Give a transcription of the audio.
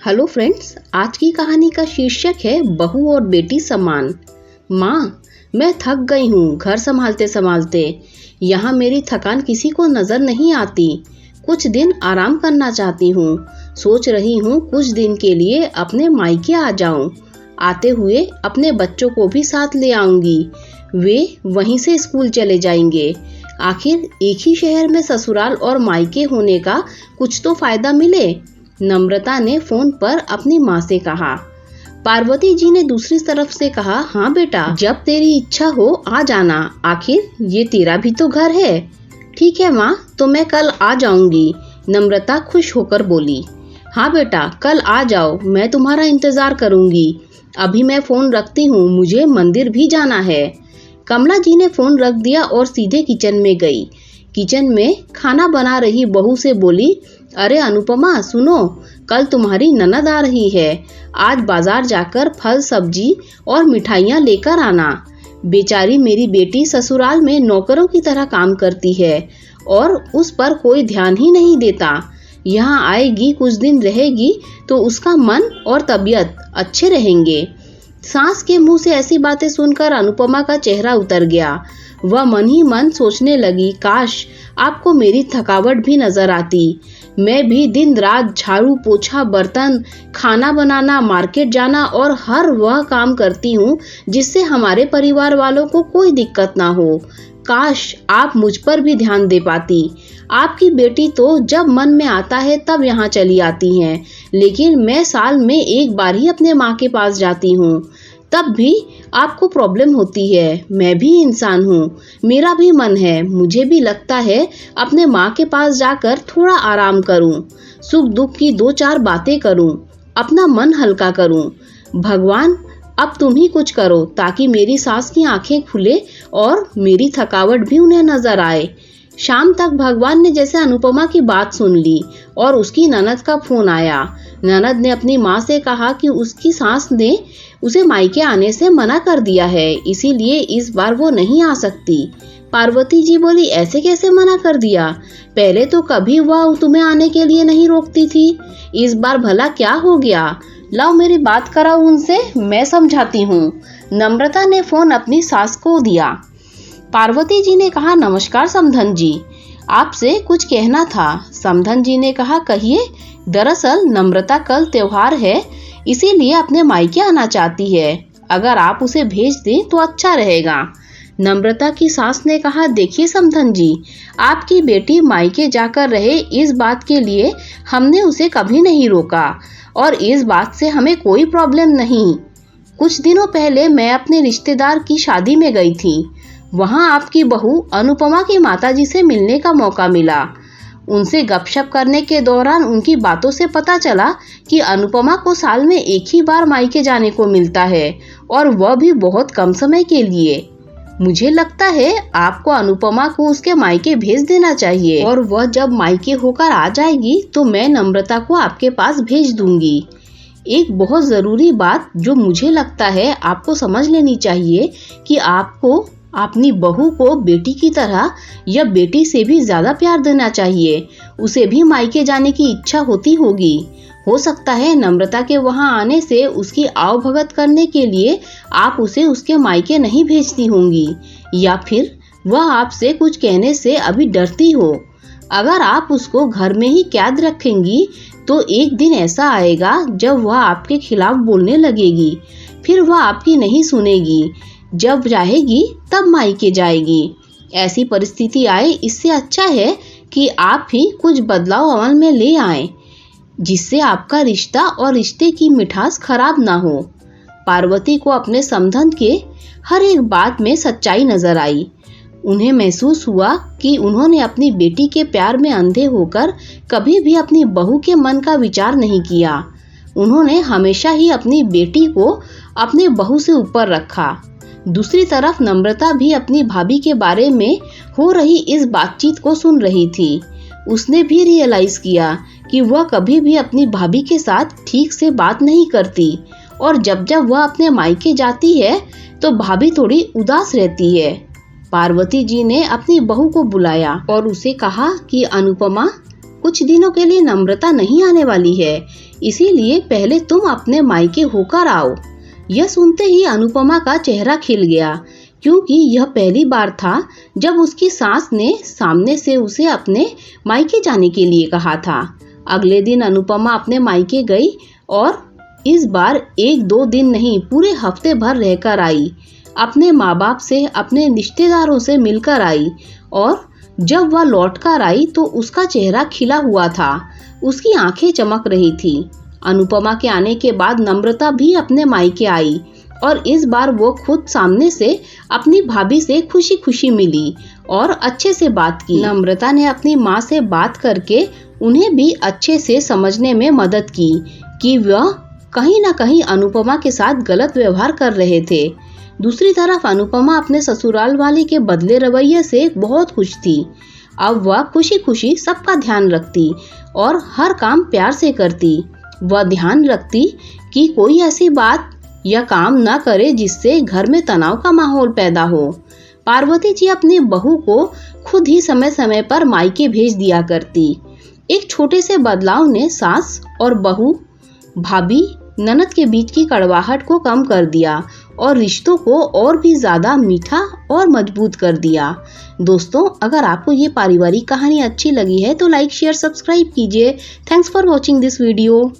Hello friends, आज की कहानी का शीर्षक है बहू और बेटी समान। माँ, मैं थक गई हूँ घर संभालते संभालते। यहाँ मेरी थकान किसी को नजर नहीं आती। कुछ दिन आराम करना चाहती हूँ। सोच रही हूँ कुछ दिन के लिए अपने मायके आ जाऊँ। आते हुए अपने बच्चों को भी साथ ले आऊंगी। वे वहीं से स्कूल चले जाएंगे। आखिर एक ही शहर में ससुराल और मायके होने का कुछ तो फायदा मिले। नम्रता ने फोन पर अपनी माँ से कहा। पार्वती जी ने दूसरी तरफ से कहा, हाँ बेटा, जब तेरी इच्छा हो आ जाना। आखिर ये तेरा भी तो घर है। ठीक है माँ, तो मैं कल आ जाऊंगी। नम्रता खुश होकर बोली। हाँ बेटा, कल आ जाओ, मैं तुम्हारा इंतजार करूंगी। अभी मैं फोन रखती हूँ, मुझे मंदिर भी जाना है। कमला जी ने फोन रख दिया और सीधे किचन में गई। किचन में खाना बना रही बहू से बोली, अरे अनुपमा सुनो, कल तुम्हारी ननद आ रही है। आज बाजार जाकर फल सब्जी और मिठाइयाँ लेकर आना। बेचारी मेरी बेटी ससुराल में नौकरों की तरह काम करती है और उस पर कोई ध्यान ही नहीं देता। यहाँ आएगी, कुछ दिन रहेगी तो उसका मन और तबीयत अच्छे रहेंगे। सास के मुंह से ऐसी बातें सुनकर अनुपमा का चेहरा उतर गया। वह मन ही मन सोचने लगी, काश आपको मेरी थकावट भी नजर आती। मैं भी दिन रात झाड़ू पोछा, बर्तन, खाना बनाना, मार्केट जाना और हर वह काम करती हूँ जिससे हमारे परिवार वालों को कोई दिक्कत ना हो। काश आप मुझ पर भी ध्यान दे पाती। आपकी बेटी तो जब मन में आता है तब यहाँ चली आती हैं, लेकिन मैं साल में एक बार ही अपने माँ के पास जाती हूँ। तब भी आपको प्रॉब्लम होती है। मैं भी इंसान हूँ, मेरा भी मन है। मुझे भी लगता है अपने माँ के पास जाकर थोड़ा आराम करूँ, सुख दुख की दो चार बातें करूँ, अपना मन हल्का करूँ। भगवान, अब तुम ही कुछ करो ताकि मेरी सास की आंखें खुले और मेरी थकावट भी उन्हें नजर आए। शाम तक भगवान ने जैसे अनुपमा की बात सुन ली और उसकी ननद का फोन आया। ननद ने अपनी माँ से कहा कि उसकी सास ने उसे मायके आने से मना कर दिया है, इसीलिए इस बार वो नहीं आ सकती। पार्वती जी बोली, ऐसे कैसे मना कर दिया? पहले तो कभी वह तुम्हें आने के लिए नहीं रोकती थी, इस बार भला क्या हो गया? लाओ मेरी बात कराओ उनसे, मैं समझाती हूँ। नम्रता ने फोन अपनी सास को दिया। पार्वती जी ने कहा, नमस्कार समधन जी, आपसे कुछ कहना था। समधन जी ने कहा, कहिए। दरअसल नम्रता कल त्योहार है, इसीलिए अपने मायके आना चाहती है। अगर आप उसे भेज दें तो अच्छा रहेगा। नम्रता की सास ने कहा, देखिए समधन जी, आपकी बेटी मायके जाकर रहे, इस बात के लिए हमने उसे कभी नहीं रोका और इस बात से हमें कोई प्रॉब्लम नहीं। कुछ दिनों पहले मैं अपने रिश्तेदार की शादी में गई थी। वहां आपकी बहू अनुपमा की माताजी से मिलने का मौका मिला। उनसे गपशप करने के दौरान उनकी बातों से पता चला कि अनुपमा को साल में एक ही बार मायके जाने को मिलता है और वह भी बहुत कम समय के लिए। मुझे लगता है आपको अनुपमा को उसके मायके भेज देना चाहिए और वह जब मायके होकर आ जाएगी तो मैं नम्रता को आपके पास भेज दूंगी। एक बहुत जरूरी बात जो मुझे लगता है आपको समझ लेनी चाहिए कि आपको अपनी बहू को बेटी की तरह या बेटी से भी ज्यादा प्यार देना चाहिए। उसे भी मायके जाने की इच्छा होती होगी। हो सकता है नम्रता के वहां आने से उसकी आवभगत करने के लिए आप उसे उसके मायके नहीं भेजती होंगी, या फिर वह आपसे कुछ कहने से अभी डरती हो। अगर आप उसको घर में ही कैद रखेंगी तो एक दिन ऐसा आएगा जब वह आपके खिलाफ बोलने लगेगी। फिर वह आपकी नहीं सुनेगी। जब चाहेगी तब मायके जाएगी। ऐसी परिस्थिति आए, इससे अच्छा है कि आप ही कुछ बदलाव अमल में ले आएं, जिससे आपका रिश्ता और रिश्ते की मिठास खराब ना हो। पार्वती को अपने समधन के हर एक बात में सच्चाई नजर आई। उन्हें महसूस हुआ कि उन्होंने अपनी बेटी के प्यार में अंधे होकर कभी भी अपनी बहू के मन का विचार नहीं किया। उन्होंने हमेशा ही अपनी बेटी को अपनी बहू से ऊपर रखा। दूसरी तरफ नम्रता भी अपनी भाभी के बारे में हो रही इस बातचीत को सुन रही थी। उसने भी रियलाइज किया कि वह कभी भी अपनी भाभी के साथ ठीक से बात नहीं करती और जब जब वह अपने मायके जाती है तो भाभी थोड़ी उदास रहती है। पार्वती जी ने अपनी बहू को बुलाया और उसे कहा कि अनुपमा, कुछ दिनों के लिए नम्रता नहीं आने वाली है, इसीलिए पहले तुम अपने मायके होकर आओ। यह सुनते ही अनुपमा का चेहरा खिल गया, क्योंकि यह पहली बार था जब उसकी सास ने सामने से उसे अपने मायके जाने के लिए कहा था। अगले दिन अनुपमा अपने मायके गई और इस बार 1-2 दिन नहीं, पूरे हफ्ते भर रहकर आई। अपने माँ बाप से, अपने रिश्तेदारों से मिलकर आई और जब वह लौटकर आई तो उसका चेहरा खिला हुआ था, उसकी आंखें चमक रही थी। अनुपमा के आने के बाद नम्रता भी अपने मायके आई और इस बार वो खुद सामने से अपनी भाभी से खुशी खुशी मिली और अच्छे से बात की। नम्रता ने अपनी माँ से बात करके उन्हें भी अच्छे से समझने में मदद की कि वह कहीं न कहीं अनुपमा के साथ गलत व्यवहार कर रहे थे। दूसरी तरफ अनुपमा अपने ससुराल वाले के बदले रवैये से बहुत खुश थी। अब वह खुशी खुशी सबका ध्यान रखती और हर काम प्यार से करती। वह ध्यान रखती कि कोई ऐसी बात या काम न करे जिससे घर में तनाव का माहौल पैदा हो। पार्वती जी अपनी बहू को खुद ही समय समय पर मायके भेज दिया करती। एक छोटे से बदलाव ने सास और बहू, भाभी, ननद के बीच की कड़वाहट को कम कर दिया और रिश्तों को और भी ज्यादा मीठा और मजबूत कर दिया। दोस्तों, अगर आपको ये पारिवारिक कहानी अच्छी लगी है तो लाइक, शेयर, सब्सक्राइब कीजिए। Thanks for watching this video.